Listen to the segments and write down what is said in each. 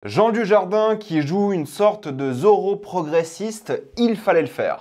Jean Dujardin qui joue une sorte de Zorro progressiste, il fallait le faire.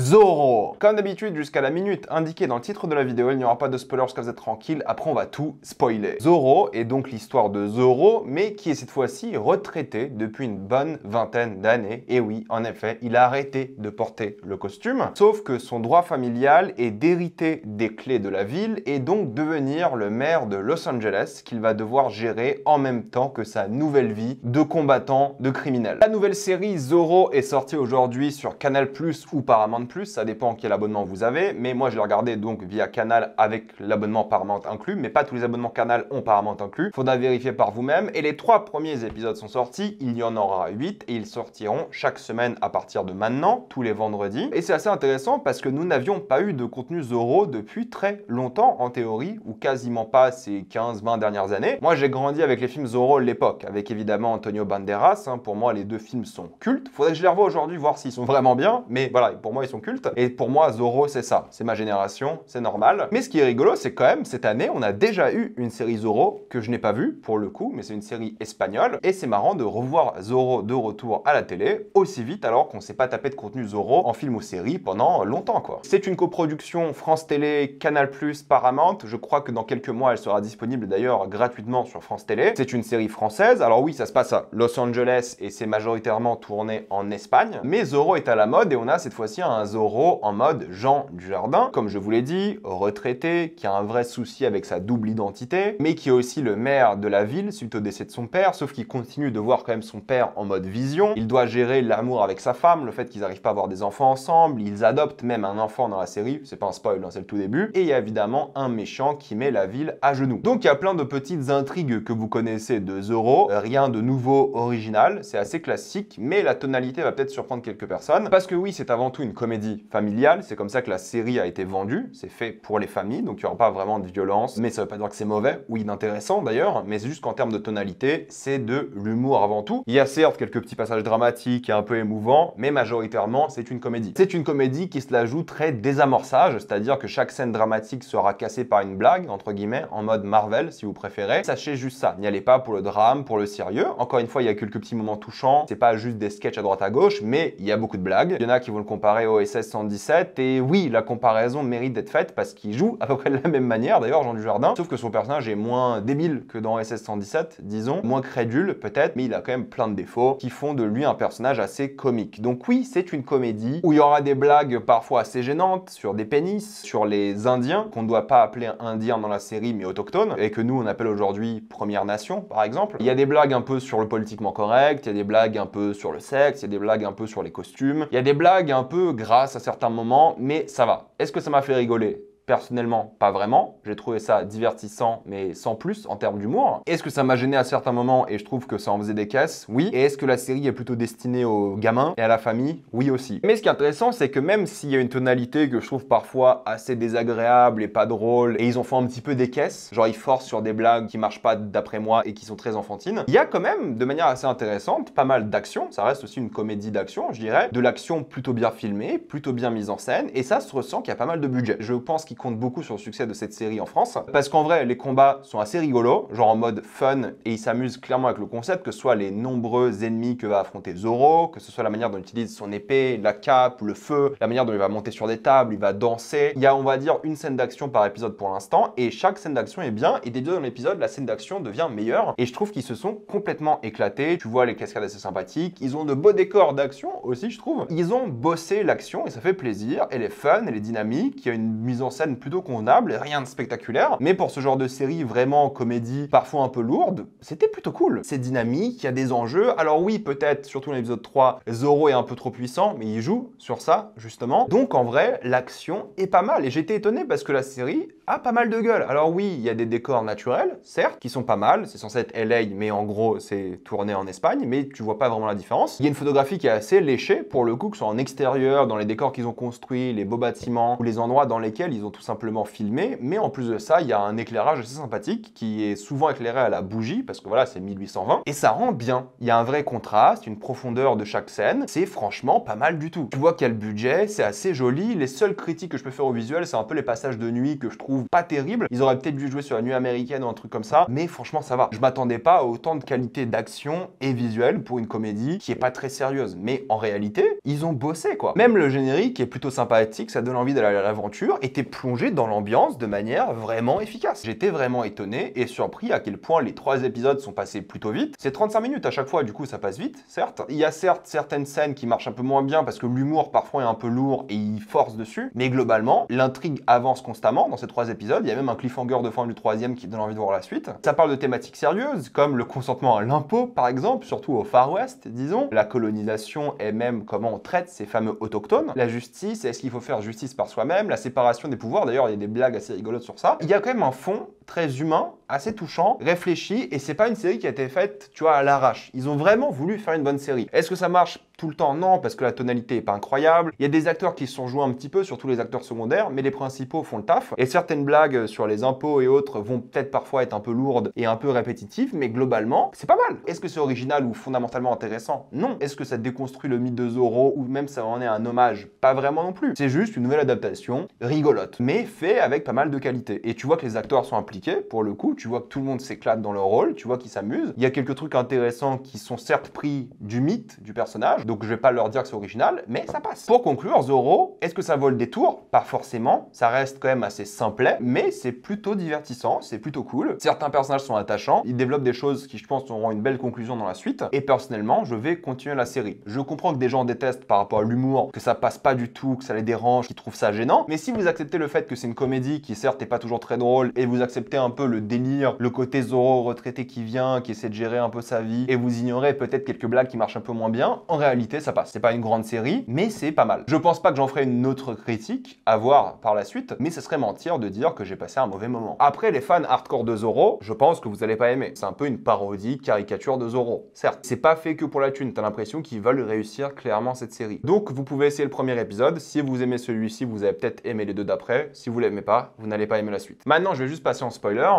Zorro. Comme d'habitude, jusqu'à la minute indiquée dans le titre de la vidéo, il n'y aura pas de spoilers, que vous êtes tranquille, après on va tout spoiler. Zorro est donc l'histoire de Zorro, mais qui est cette fois-ci retraité depuis une bonne vingtaine d'années. Et oui, en effet, il a arrêté de porter le costume, sauf que son droit familial est d'hériter des clés de la ville et donc devenir le maire de Los Angeles qu'il va devoir gérer en même temps que sa nouvelle vie de combattant, de criminel. La nouvelle série Zorro est sortie aujourd'hui sur Canal+ ou Paramount+, ça dépend quel abonnement vous avez, mais moi je l'ai regardé donc via Canal avec l'abonnement Paramount inclus, mais pas tous les abonnements Canal ont Paramount inclus, faudra vérifier par vous-même. Et les 3 premiers épisodes sont sortis, il y en aura 8 et ils sortiront chaque semaine à partir de maintenant, tous les vendredis. Et c'est assez intéressant parce que nous n'avions pas eu de contenu Zorro depuis très longtemps en théorie, ou quasiment pas ces 15-20 dernières années. Moi j'ai grandi avec les films Zorro de l'époque, avec évidemment Antonio Banderas, pour moi les 2 films sont cultes, faudrait que je les revoie aujourd'hui voir s'ils sont vraiment bien, mais voilà, pour moi ils sont cultes. Et pour moi, Zorro, c'est ça. C'est ma génération, c'est normal. Mais ce qui est rigolo, c'est quand même, cette année, on a déjà eu une série Zorro que je n'ai pas vue, pour le coup, mais c'est une série espagnole. Et c'est marrant de revoir Zorro de retour à la télé aussi vite, alors qu'on ne s'est pas tapé de contenu Zorro en film ou série pendant longtemps, quoi. C'est une coproduction France Télé, Canal+, Paramount. Je crois que dans quelques mois, elle sera disponible d'ailleurs gratuitement sur France Télé. C'est une série française. Alors oui, ça se passe à Los Angeles et c'est majoritairement tourné en Espagne. Mais Zorro est à la mode et on a cette fois-ci un Zorro en mode Jean Dujardin, comme je vous l'ai dit, retraité, qui a un vrai souci avec sa double identité, mais qui est aussi le maire de la ville suite au décès de son père, sauf qu'il continue de voir quand même son père en mode vision. Il doit gérer l'amour avec sa femme, le fait qu'ils n'arrivent pas à avoir des enfants ensemble, ils adoptent même un enfant dans la série, c'est pas un spoil, c'est le tout début, et il y a évidemment un méchant qui met la ville à genoux. Donc il y a plein de petites intrigues que vous connaissez de Zorro, rien de nouveau original, c'est assez classique, mais la tonalité va peut-être surprendre quelques personnes, parce que oui, c'est avant tout une comédie familiale, c'est comme ça que la série a été vendue, c'est fait pour les familles, donc il n'y aura pas vraiment de violence, mais ça veut pas dire que c'est mauvais, ou inintéressant d'ailleurs, mais c'est juste qu'en termes de tonalité, c'est de l'humour avant tout. Il y a certes quelques petits passages dramatiques et un peu émouvants, mais majoritairement, c'est une comédie. C'est une comédie qui se la joue très désamorçage, c'est-à-dire que chaque scène dramatique sera cassée par une blague, entre guillemets, en mode Marvel, si vous préférez. Sachez juste ça, n'y allez pas pour le drame, pour le sérieux. Encore une fois, il y a quelques petits moments touchants, c'est pas juste des sketchs à droite à gauche, mais il y a beaucoup de blagues. Il y en a qui vont le comparer au SS 117 et oui, la comparaison mérite d'être faite parce qu'il joue à peu près de la même manière d'ailleurs, Jean Dujardin, sauf que son personnage est moins débile que dans SS 117, disons, moins crédule peut-être, mais il a quand même plein de défauts qui font de lui un personnage assez comique. Donc oui, c'est une comédie où il y aura des blagues parfois assez gênantes sur des pénis, sur les Indiens, qu'on ne doit pas appeler Indiens dans la série mais autochtones, et que nous on appelle aujourd'hui Première Nation par exemple. Il y a des blagues un peu sur le politiquement correct, il y a des blagues un peu sur le sexe, il y a des blagues un peu sur les costumes, il y a des blagues un peu grâce à certains moments, mais ça va. Est-ce que ça m'a fait rigoler ? Personnellement, pas vraiment. J'ai trouvé ça divertissant, mais sans plus en termes d'humour. Est-ce que ça m'a gêné à certains moments et je trouve que ça en faisait des caisses? Oui. Et est-ce que la série est plutôt destinée aux gamins et à la famille? Oui aussi. Mais ce qui est intéressant, c'est que même s'il y a une tonalité que je trouve parfois assez désagréable et pas drôle, et ils en font un petit peu des caisses, genre ils forcent sur des blagues qui marchent pas d'après moi et qui sont très enfantines, il y a quand même, de manière assez intéressante, pas mal d'action. Ça reste aussi une comédie d'action, je dirais. De l'action plutôt bien filmée, plutôt bien mise en scène, et ça se ressent qu'il y a pas mal de budget. Je pense qu'il compte beaucoup sur le succès de cette série en France, parce qu'en vrai, les combats sont assez rigolos, genre en mode fun, et ils s'amusent clairement avec le concept, que ce soit les nombreux ennemis que va affronter Zorro, que ce soit la manière dont il utilise son épée, la cape, le feu, la manière dont il va monter sur des tables, il va danser. Il y a, on va dire, une scène d'action par épisode pour l'instant, et chaque scène d'action est bien, et d'épisode dans l'épisode, la scène d'action devient meilleure, et je trouve qu'ils se sont complètement éclatés. Tu vois les cascades assez sympathiques, ils ont de beaux décors d'action aussi, je trouve. Ils ont bossé l'action, et ça fait plaisir, elle est fun, elle est dynamique, il y a une mise en scène plutôt convenable, rien de spectaculaire, mais pour ce genre de série vraiment comédie, parfois un peu lourde, c'était plutôt cool. C'est dynamique, il y a des enjeux. Alors oui, peut-être, surtout dans l'épisode 3, Zorro est un peu trop puissant, mais il joue sur ça, justement. Donc en vrai, l'action est pas mal, et j'étais étonné parce que la série a pas mal de gueule. Alors oui, il y a des décors naturels, certes, qui sont pas mal, c'est censé être LA, mais en gros, c'est tourné en Espagne, mais tu vois pas vraiment la différence. Il y a une photographie qui est assez léchée, pour le coup, que ce soit en extérieur, dans les décors qu'ils ont construits, les beaux bâtiments, ou les endroits dans lesquels ils ont tout simplement filmé, mais en plus de ça, il y a un éclairage assez sympathique qui est souvent éclairé à la bougie, parce que voilà, c'est 1820, et ça rend bien. Il y a un vrai contraste, une profondeur de chaque scène, c'est franchement pas mal du tout. Tu vois qu'il y a le budget, c'est assez joli, les seules critiques que je peux faire au visuel, c'est un peu les passages de nuit que je trouve trouve pas terrible. Ils auraient peut-être dû jouer sur la nuit américaine ou un truc comme ça, mais franchement ça va. Je m'attendais pas à autant de qualité d'action et visuelle pour une comédie qui est pas très sérieuse. Mais en réalité, ils ont bossé quoi. Même le générique est plutôt sympathique, ça donne envie d'aller à l'aventure et t'es plongé dans l'ambiance de manière vraiment efficace. J'étais vraiment étonné et surpris à quel point les 3 épisodes sont passés plutôt vite. C'est 35 minutes à chaque fois, du coup ça passe vite, certes. Il y a certes certaines scènes qui marchent un peu moins bien parce que l'humour parfois est un peu lourd et il force dessus, mais globalement, l'intrigue avance constamment dans ces 3 épisodes. Il y a même un cliffhanger de fin du 3e qui donne envie de voir la suite. Ça parle de thématiques sérieuses, comme le consentement à l'impôt par exemple, surtout au Far West, disons, la colonisation et même comment on traite ces fameux autochtones, la justice, est-ce qu'il faut faire justice par soi-même, la séparation des pouvoirs, d'ailleurs il y a des blagues assez rigolotes sur ça. Il y a quand même un fond très humain, assez touchant, réfléchi, et c'est pas une série qui a été faite, tu vois, à l'arrache. Ils ont vraiment voulu faire une bonne série. Est-ce que ça marche tout le temps? Non, parce que la tonalité est pas incroyable. Il y a des acteurs qui se sont joués un petit peu, surtout les acteurs secondaires, mais les principaux font le taf. Et certaines blagues sur les impôts et autres vont peut-être parfois être un peu lourdes et un peu répétitives, mais globalement, c'est pas mal. Est-ce que c'est original ou fondamentalement intéressant? Non. Est-ce que ça déconstruit le mythe de Zorro ou même ça en est un hommage? Pas vraiment non plus. C'est juste une nouvelle adaptation, rigolote, mais fait avec pas mal de qualité. Et tu vois que les acteurs sont impliqués, pour le coup, tu vois que tout le monde s'éclate dans leur rôle, tu vois qu'ils s'amusent. Il y a quelques trucs intéressants qui sont certes pris du mythe du personnage, donc je vais pas leur dire que c'est original, mais ça passe. Pour conclure, Zorro, est-ce que ça vaut le détour? Pas forcément, ça reste quand même assez simplet, mais c'est plutôt divertissant, c'est plutôt cool. Certains personnages sont attachants, ils développent des choses qui je pense auront une belle conclusion dans la suite, et personnellement, je vais continuer la série. Je comprends que des gens détestent par rapport à l'humour, que ça passe pas du tout, que ça les dérange, qu'ils trouvent ça gênant, mais si vous acceptez le fait que c'est une comédie qui certes est pas toujours très drôle, et vous acceptez un peu le délire, le côté Zorro retraité qui vient, qui essaie de gérer un peu sa vie, et vous ignorez peut-être quelques blagues qui marchent un peu moins bien, en réalité ça passe. C'est pas une grande série, mais c'est pas mal. Je pense pas que j'en ferai une autre critique, à voir par la suite, mais ce serait mentir de dire que j'ai passé un mauvais moment. Après, les fans hardcore de Zorro, je pense que vous allez pas aimer. C'est un peu une parodie, caricature de Zorro. Certes, c'est pas fait que pour la thune, t'as l'impression qu'ils veulent réussir clairement cette série. Donc vous pouvez essayer le premier épisode, si vous aimez celui-ci, vous allez peut-être aimer les 2 d'après, si vous l'aimez pas, vous n'allez pas aimer la suite. Maintenant, je vais juste passer en spoiler.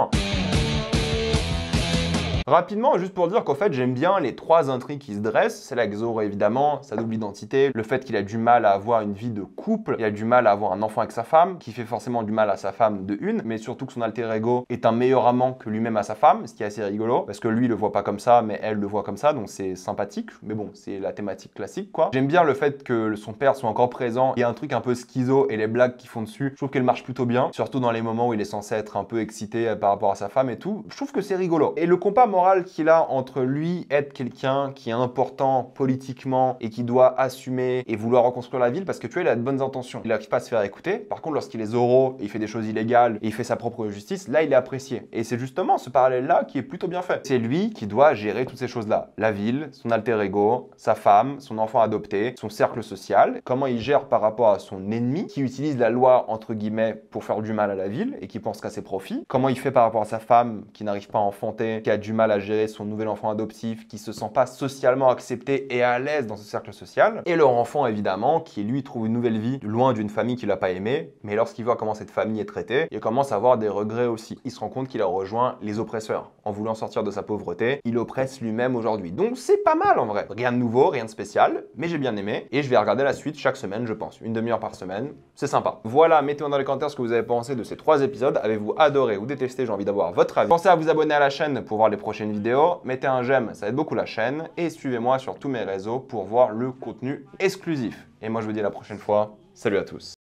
Rapidement, juste pour dire qu'en fait, j'aime bien les 3 intrigues qui se dressent. C'est la Zorro évidemment, sa double identité, le fait qu'il a du mal à avoir une vie de couple, il a du mal à avoir un enfant avec sa femme, qui fait forcément du mal à sa femme de une, mais surtout que son alter ego est un meilleur amant que lui-même à sa femme, ce qui est assez rigolo, parce que lui, il le voit pas comme ça, mais elle le voit comme ça, donc c'est sympathique, mais bon, c'est la thématique classique, quoi. J'aime bien le fait que son père soit encore présent, il y a un truc un peu schizo et les blagues qui font dessus, je trouve qu'elle marche plutôt bien, surtout dans les moments où il est censé être un peu excité par rapport à sa femme et tout, je trouve que c'est rigolo. Et le combat moral qu'il a entre lui être quelqu'un qui est important politiquement et qui doit assumer et vouloir reconstruire la ville, parce que tu vois, il a de bonnes intentions. Il n'arrive pas à se faire écouter. Par contre, lorsqu'il est Zorro et il fait des choses illégales et il fait sa propre justice, là, il est apprécié. Et c'est justement ce parallèle-là qui est plutôt bien fait. C'est lui qui doit gérer toutes ces choses-là. La ville, son alter ego, sa femme, son enfant adopté, son cercle social, comment il gère par rapport à son ennemi qui utilise la loi, entre guillemets, pour faire du mal à la ville et qui pense qu'à ses profits. Comment il fait par rapport à sa femme qui n'arrive pas à enfanter, qui a du mal à gérer son nouvel enfant adoptif, qui se sent pas socialement accepté et à l'aise dans ce cercle social. Et leur enfant, évidemment, qui lui trouve une nouvelle vie loin d'une famille qu'il n'a pas aimée, mais lorsqu'il voit comment cette famille est traitée, il commence à avoir des regrets aussi. Il se rend compte qu'il a rejoint les oppresseurs. En voulant sortir de sa pauvreté, il oppresse lui-même aujourd'hui. Donc c'est pas mal en vrai. Rien de nouveau, rien de spécial, mais j'ai bien aimé et je vais regarder la suite chaque semaine, je pense. Une demi-heure par semaine. C'est sympa. Voilà, mettez-moi dans les commentaires ce que vous avez pensé de ces 3 épisodes. Avez-vous adoré ou détesté? J'ai envie d'avoir votre avis. Pensez à vous abonner à la chaîne pour voir les prochaines vidéos. Mettez un j'aime, ça aide beaucoup la chaîne. Et suivez-moi sur tous mes réseaux pour voir le contenu exclusif. Et moi, je vous dis à la prochaine fois. Salut à tous.